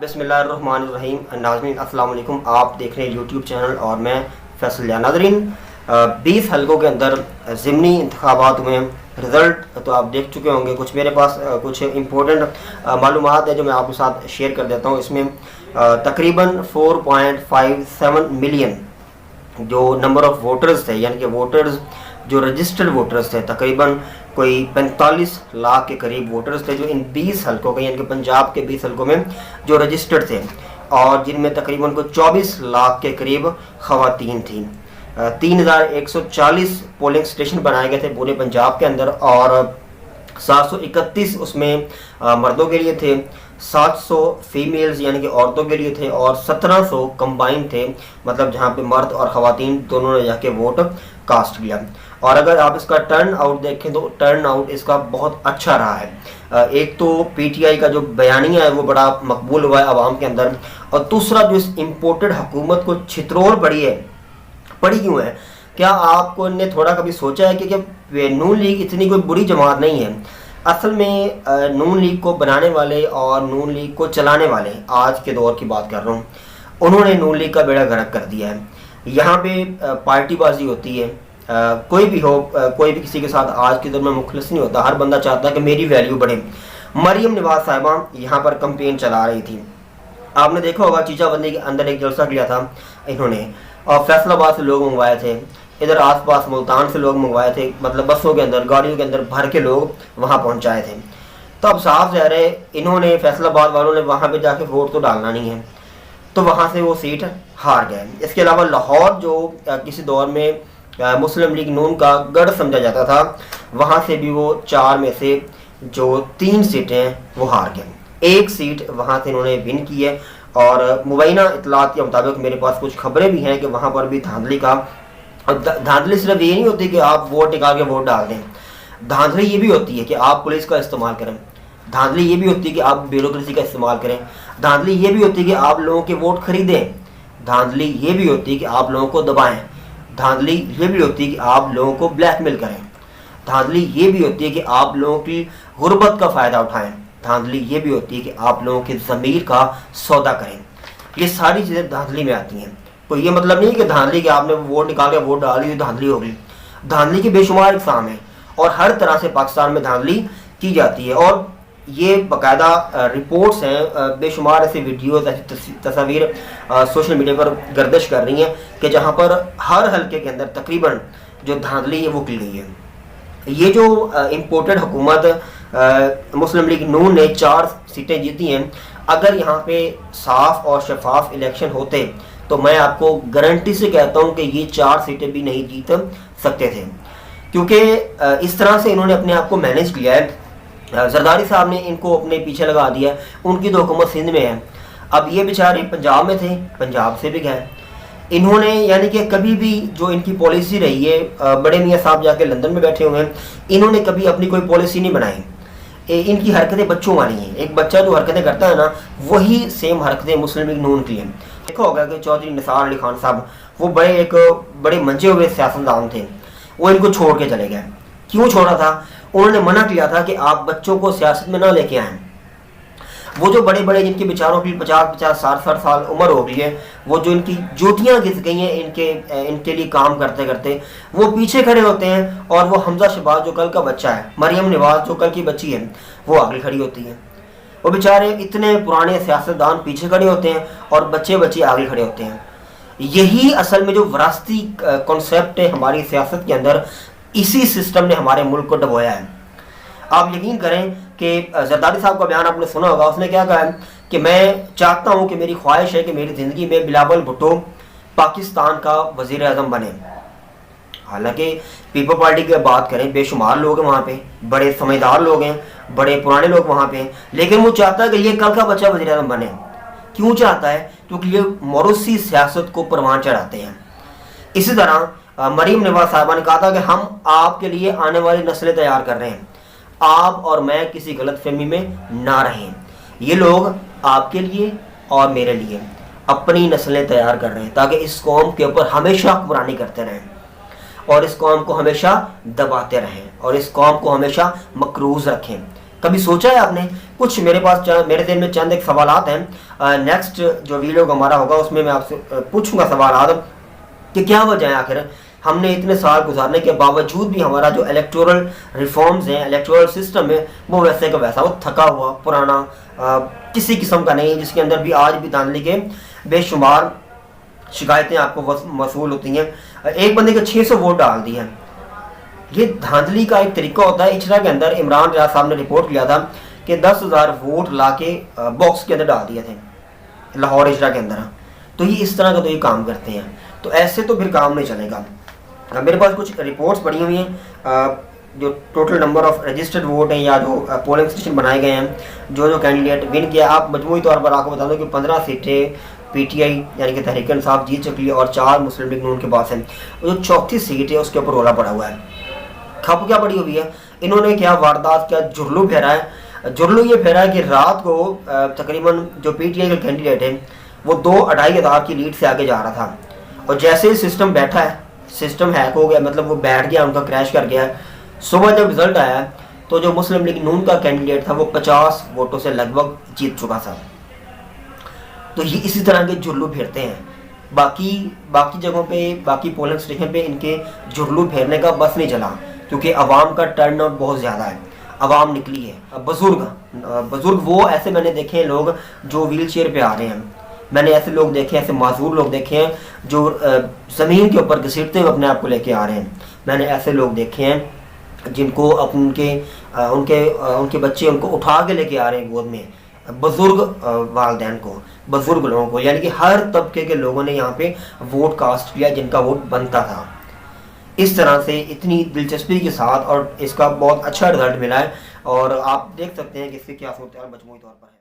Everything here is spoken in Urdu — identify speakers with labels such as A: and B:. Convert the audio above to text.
A: بسم اللہ الرحمن الرحیم. ناظرین السلام علیکم. آپ دیکھ رہے ہیں یوٹیوب چینل اور میں فیصل. ناظرین 20 حلقوں کے اندر ضمنی انتخابات ہوئے ہیں. رزلٹ تو آپ دیکھ چکے ہوں گے. کچھ میرے پاس کچھ امپورٹنٹ معلومات ہیں جو میں آپ کے ساتھ شیئر کر دیتا ہوں. اس میں تقریباً 4.57 ملین جو نمبر آف ووٹرز تھے، یعنی کہ ووٹرز جو رجسٹرڈ ووٹرز تھے، تقریباً کوئی 45 لاکھ کے قریب ووٹرز تھے جو ان 20 حلقوں کے، یعنی کہ پنجاب کے 20 حلقوں میں جو رجسٹرڈ تھے، اور جن میں تقریباً کوئی 24 لاکھ کے قریب خواتین تھیں. 3140 پولنگ اسٹیشن بنائے گئے تھے پورے پنجاب کے اندر، اور 731 اس میں مردوں کے لیے تھے، 700 فیمیلز یعنی کہ عورتوں کے لیے تھے، اور 1700 کمبائن تھے، مطلب جہاں پہ مرد اور خواتین دونوں نے جا کے ووٹ کاسٹ کیا. اور اگر آپ اس کا ٹرن آؤٹ دیکھیں تو ٹرن آؤٹ اس کا بہت اچھا رہا ہے. ایک تو پی ٹی آئی کا جو بیانیہ ہے وہ بڑا مقبول ہوا ہے عوام کے اندر، اور دوسرا جو اس امپورٹڈ حکومت کو چھترول پڑی کیوں ہے؟ کیا آپ کو نے تھوڑا کبھی سوچا ہے کہ نون لیگ اتنی کوئی بری جماعت نہیں ہے؟ اصل میں نون لیگ کو بنانے والے اور نون لیگ کو چلانے والے، آج کے دور کی بات کر رہا ہوں، انہوں نے نون لیگ کا بیڑا غرق کر دیا ہے. یہاں پہ پارٹی بازی ہوتی ہے، کوئی بھی ہو، کوئی بھی کسی کے ساتھ آج کے دور میں مخلص نہیں ہوتا. ہر بندہ چاہتا ہے کہ میری ویلیو بڑھے. مریم نواز صاحبہ یہاں پر کمپین چلا رہی تھی. آپ نے دیکھا ہوگا چیچا بندی کے اندر ایک جلسہ کیا تھا انہوں نے، اور فیصل آباد سے لوگ منگوائے تھے، ادھر آس پاس ملتان سے لوگ منگوائے تھے، مطلب بسوں کے اندر، گاڑیوں کے اندر بھر کے لوگ وہاں پہنچائے تھے. تو اب صاف ظاہر ہے انہوں نے، فیصل آباد والوں نے وہاں پہ جا کے ووٹ تو ڈالنا نہیں ہے، تو وہاں سے وہ سیٹ ہار گئے. اس کے علاوہ لاہور جو کسی دور میں مسلم لیگ نون کا گڑھ سمجھا جاتا تھا، وہاں سے بھی وہ 4 میں سے جو 3 سیٹیں ہیں وہ ہار گئے. 1 سیٹ وہاں سے انہوں نے ون کی ہے، اور مبینہ اطلاعات کے مطابق میرے پاس کچھ خبریں بھی ہیں کہ وہاں پر بھی دھاندلی کا، دھاندلی صرف یہ نہیں ہوتی کہ آپ ووٹ نکال کے ووٹ ڈال دیں، دھاندلی یہ بھی ہوتی ہے کہ آپ پولیس کا استعمال کریں، دھاندلی یہ بھی ہوتی ہے کہ آپ بیوروکریسی کا استعمال کریں، دھاندلی یہ بھی ہوتی ہے کہ آپ لوگوں کے ووٹ خریدیں، دھاندلی یہ بھی ہوتی ہے کہ آپ لوگوں کو دبائیں، دھاندلی یہ بھی ہوتی ہے کہ آپ لوگوں کو بلیک میل کریں، دھاندلی یہ بھی ہوتی ہے کہ آپ لوگوں کی غربت کا فائدہ اٹھائیں، دھاندلی یہ بھی ہوتی ہے کہ آپ لوگوں کے ضمیر کا سودا کریں. یہ ساری چیزیں دھاندلی میں آتی ہیں. کوئی یہ مطلب نہیں کہ دھاندلی کہ آپ نے ووٹ نکال کے ووٹ ڈال دی دھاندلی ہوگی. دھاندلی کی بے شمار اقسام ہیں، اور ہر طرح سے پاکستان میں دھاندلی کی جاتی ہے، اور یہ باقاعدہ رپورٹس ہیں، بے شمار ایسے ویڈیوز، ایسی تصاویر سوشل میڈیا پر گردش کر رہی ہیں کہ جہاں پر ہر حلقے کے اندر تقریباً جو دھاندلی ہے وہ کی گئی ہے. یہ جو امپورٹڈ حکومت مسلم لیگ نون نے 4 سیٹیں جیتی ہیں، اگر یہاں پہ صاف اور شفاف الیکشن ہوتے تو میں آپ کو گارنٹی سے کہتا ہوں کہ یہ 4 سیٹیں بھی نہیں جیت سکتے تھے، کیونکہ اس طرح سے انہوں نے اپنے آپ کو مینیج کیا ہے. زرداری صاحب نے ان کو اپنے پیچھے لگا دیا. ان کی تو حکومت سندھ میں ہے، اب یہ بیچارے پنجاب میں تھے، پنجاب سے بھی گئے. انہوں نے یعنی کہ کبھی بھی جو ان کی پالیسی رہی ہے، بڑے میاں صاحب جا کے لندن میں بیٹھے ہوئے ہیں، انہوں نے کبھی اپنی کوئی پالیسی نہیں بنائی. ان کی حرکتیں بچوں والی ہیں. ایک بچہ جو حرکتیں کرتا ہے نا، وہی سیم حرکتیں مسلم لیگ نون کی ہیں. دیکھا ہوگا کہ چودھری نثار علی خان صاحب وہ بڑے منجے ہوئے سیاستدان تھے، وہ ان کو چھوڑ کے چلے گئے. کیوں چھوڑا تھا؟ انہوں نے منع کیا تھا کہ آپ بچوں کو سیاست میں نہ لے کے آئیں. وہ جو بڑے جن کے بیچاروں کی 50-60 سال عمر ہو گئی ہے، وہ جو ان کی جوتیاں گھس گئی ہیں ان کے لیے کام کرتے کرتے، وہ پیچھے کھڑے ہوتے ہیں، اور وہ حمزہ شہباز جو کل کا بچہ ہے، مریم نواز جو کل کی بچی ہے، وہ آگے کھڑی ہوتی ہے. وہ بیچارے اتنے پرانے سیاستدان پیچھے کھڑے ہوتے ہیں اور بچے آگے کھڑے ہوتے ہیں. یہی اصل میں جو وراثتی کنسیپٹ ہے ہماری سیاست کے اندر، اسی سسٹم نے ہمارے ملک کو ڈبویا ہے. آپ یقین کریں کہ زرداری صاحب کا بیان آپ نے سنا ہوگا. اس نے کیا کہا ہے کہ میں چاہتا ہوں کہ میری خواہش ہے کہ میری زندگی میں بلاول بھٹو پاکستان کا وزیر اعظم بنے. حالانکہ پیپل پارٹی کی بات کریں، بے شمار لوگ ہیں وہاں پہ، بڑے سمجھدار لوگ ہیں، بڑے پرانے لوگ وہاں پہ ہیں، لیکن وہ چاہتا ہے کہ یہ کل کا بچہ وزیر اعظم بنے. کیوں چاہتا ہے؟ کیونکہ یہ موروثی سیاست کو پروان چڑھاتے ہیں. اسی طرح مریم نواز صاحبہ نے کہا تھا کہ ہم آپ کے لیے آنے والی نسلیں تیار کر رہے ہیں، آپ اور میں کسی غلط فہمی میں نہ رہیں. یہ لوگ آپ کے لیے اور میرے لیے اپنی نسلیں تیار کر رہے ہیں تاکہ اس قوم کے اوپر ہمیشہ حکمرانی کرتے رہیں، اور اس قوم کو ہمیشہ دباتے رہیں، اور اس قوم کو ہمیشہ مقروض رکھیں. کبھی سوچا ہے آپ نے؟ کچھ میرے پاس میرے ذہن میں چند ایک سوالات ہیں، نیکسٹ جو ویڈیو ہمارا ہوگا اس میں آپ سے پوچھوں گا سوالات کہ کیا وجہ ہے آخر ہم نے اتنے سال گزارنے کے باوجود بھی ہمارا جو الیکٹورل ریفارمز ہیں، الیکٹورل سسٹم ہے، وہ ویسے کا ویسا، وہ تھکا ہوا پرانا کسی قسم کا نہیں، جس کے اندر بھی آج بھی دھاندلی کے بے شمار شکایتیں آپ کو موصول ہوتی ہیں۔ ایک بندے کے 600 ووٹ ڈال دیے ہیں، یہ دھاندلی کا ایک طریقہ ہوتا ہے۔ اچھرا کے اندر عمران ریاض صاحب نے رپورٹ کیا تھا کہ 10,000 ووٹ لا کے باکس کے اندر ڈال دیے تھے لاہور اچھرا کے اندر۔ تو یہ اس طرح کا تو یہ کام کرتے ہیں، تو ایسے تو پھر کام نہیں چلے گا۔ میرے پاس کچھ رپورٹس پڑی ہوئی ہیں، جو total number of registered vote ہیں یا جو پولنگ اسٹیشن بنائے گئے ہیں، جو کینڈیڈیٹ ون کیا، آپ مجموعی طور پر آپ کو بتا دوں کہ 15 سیٹیں پی ٹی آئی یعنی کہ تحریک انصاف جیت چکی ہے اور 4 مسلم لیگ نون کے پاس ہیں۔ جو 34 سیٹ ہے اس کے اوپر رولا پڑا ہوا ہے۔ کھپ کیا پڑی ہوئی ہے؟ انہوں نے کیا واردات کیا جرلو پھیرا ہے؟ جرلو یہ پھیرا ہے کہ رات کو تقریباً جو پی ٹی آئی کا کینڈیڈیٹ ہے وہ 2-2.5 ہزار کی لیڈ سے آگے جا رہا تھا، اور جیسے ہی سسٹم بیٹھا ہے، سسٹم ہیک ہو گیا، مطلب وہ بیٹھ گیا، ان کا کریش کر گیا ہے۔ صبح جب رزلٹ آیا تو جو مسلم لیگ نون کا کینڈیڈیٹ تھا وہ 50 ووٹوں سے لگ بھگ جیت چکا تھا۔ تو یہ اسی طرح کے جرلو پھیرتے ہیں۔ باقی جگہوں پہ، باقی پولنگ اسٹیشن پہ ان کے جرلو پھیرنے کا بس نہیں چلا، کیونکہ عوام کا ٹرن آؤٹ بہت زیادہ ہے، عوام نکلی ہے۔ بزرگ وہ ایسے میں نے دیکھے ہیں لوگ جو ویل چیئر پہ آ رہے ہیں، میں نے ایسے لوگ دیکھے ہیں، ایسے معذور لوگ دیکھے ہیں جو زمین کے اوپر گھسیٹتے ہوئے اپنے آپ کو لے کے آ رہے ہیں۔ میں نے ایسے لوگ دیکھے ہیں جن کو ان کے بچے ان کو اٹھا کے لے کے آ رہے ہیں گود میں، بزرگ والدین کو، بزرگ لوگوں کو، یعنی کہ ہر طبقے کے لوگوں نے یہاں پہ ووٹ کاسٹ کیا جن کا ووٹ بنتا تھا۔ اس طرح سے اتنی دلچسپی کے ساتھ، اور اس کا بہت اچھا رزلٹ ملا ہے، اور آپ دیکھ سکتے ہیں کہ اس کی کیا صورتحال مجموعی طور پر ہے۔